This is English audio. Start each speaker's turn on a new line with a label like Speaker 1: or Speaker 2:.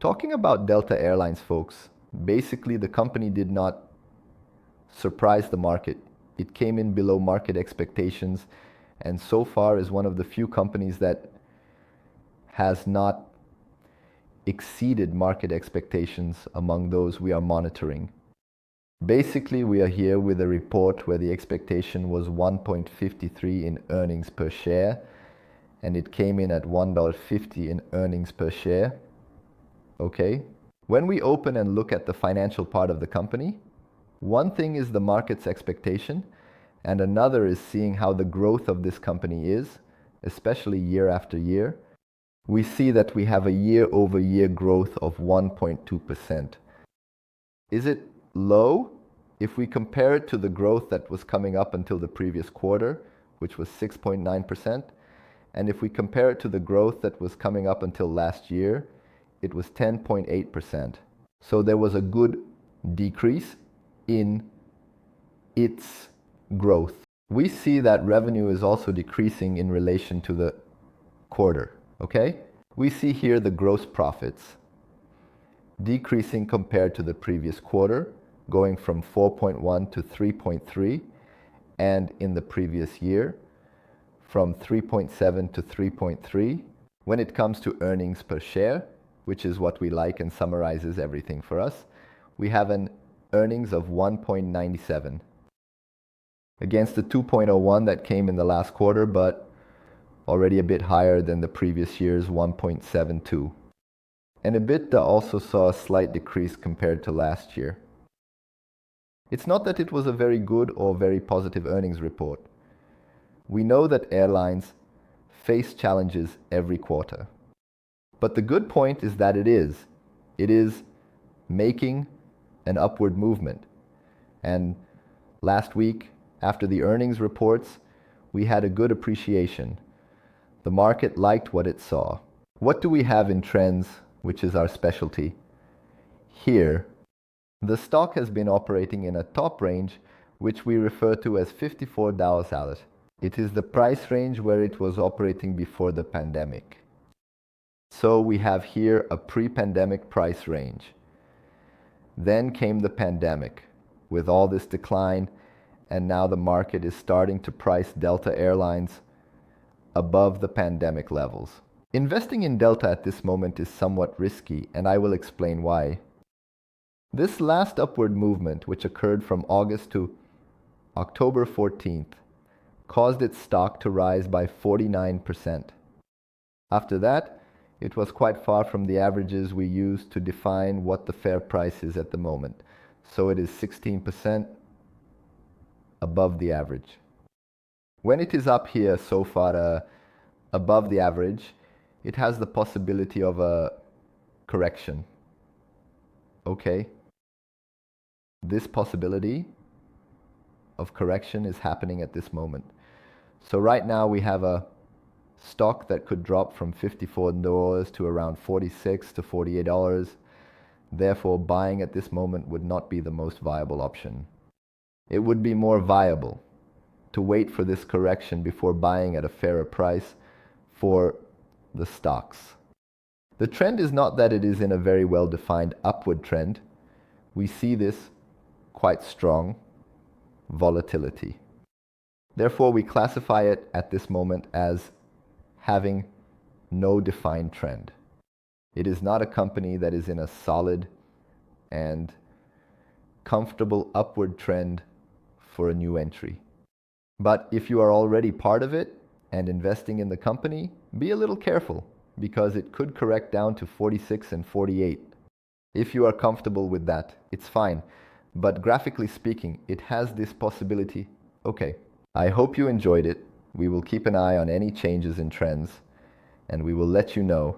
Speaker 1: Talking about Delta Airlines, folks, basically the company did not surprise the market. It came in below market expectations and so far is one of the few companies that has not exceeded market expectations among those we are monitoring. Basically, we are here with a report where the expectation was 1.53 in earnings per share, and it came in at $1.50 in earnings per share. Okay? When we open and look at the financial part of the company, one thing is the market's expectation, and another is seeing how the growth of this company is, especially year after year. We see that we have a year-over-year growth of 1.2%. Is it low? If we compare it to the growth that was coming up until the previous quarter, which was 6.9%, and if we compare it to the growth that was coming up until last year, it was 10.8%. So there was a good decrease in its growth. We see that revenue is also decreasing in relation to the quarter, okay? We see here the gross profits decreasing compared to the previous quarter, going from 4.1 to 3.3, and in the previous year, from 3.7 to 3.3. When it comes to earnings per share, which is what we like and summarizes everything for us, we have an earnings of 1.97 against the 2.01 that came in the last quarter, but already a bit higher than the previous year's 1.72. And EBITDA also saw a slight decrease compared to last year. It's not that it was a very good or very positive earnings report. We know that airlines face challenges every quarter. But the good point is that it is making an upward movement. And last week, after the earnings reports, we had a good appreciation. The market liked what it saw. What do we have in trends, which is our specialty? Here, the stock has been operating in a top range, which we refer to as $54. It is the price range where it was operating before the pandemic. So we have here a pre-pandemic price range. Then came the pandemic with all this decline, and now the market is starting to price Delta Airlines above the pandemic levels. Investing in Delta at this moment is somewhat risky, and I will explain why. This last upward movement, which occurred from August to October 14th, caused its stock to rise by 49%. After that, it was quite far from the averages we use to define what the fair price is at the moment. So it is 16% above the average. When it is up here so far above the average, it has the possibility of a correction. Okay? This possibility of correction is happening at this moment. So right now we have a stock that could drop from $54 to around $46 to $48. Therefore, buying at this moment would not be the most viable option. It would be more viable to wait for this correction before buying at a fairer price for the stocks. The trend is not that it is in a very well-defined upward trend. We see this quite strong volatility. Therefore, we classify it at this moment as having no defined trend. It is not a company that is in a solid and comfortable upward trend for a new entry. But if you are already part of it and investing in the company, be a little careful because it could correct down to 46 and 48. If you are comfortable with that, it's fine. But graphically speaking, it has this possibility. Okay, I hope you enjoyed it. We will keep an eye on any changes in trends, and we will let you know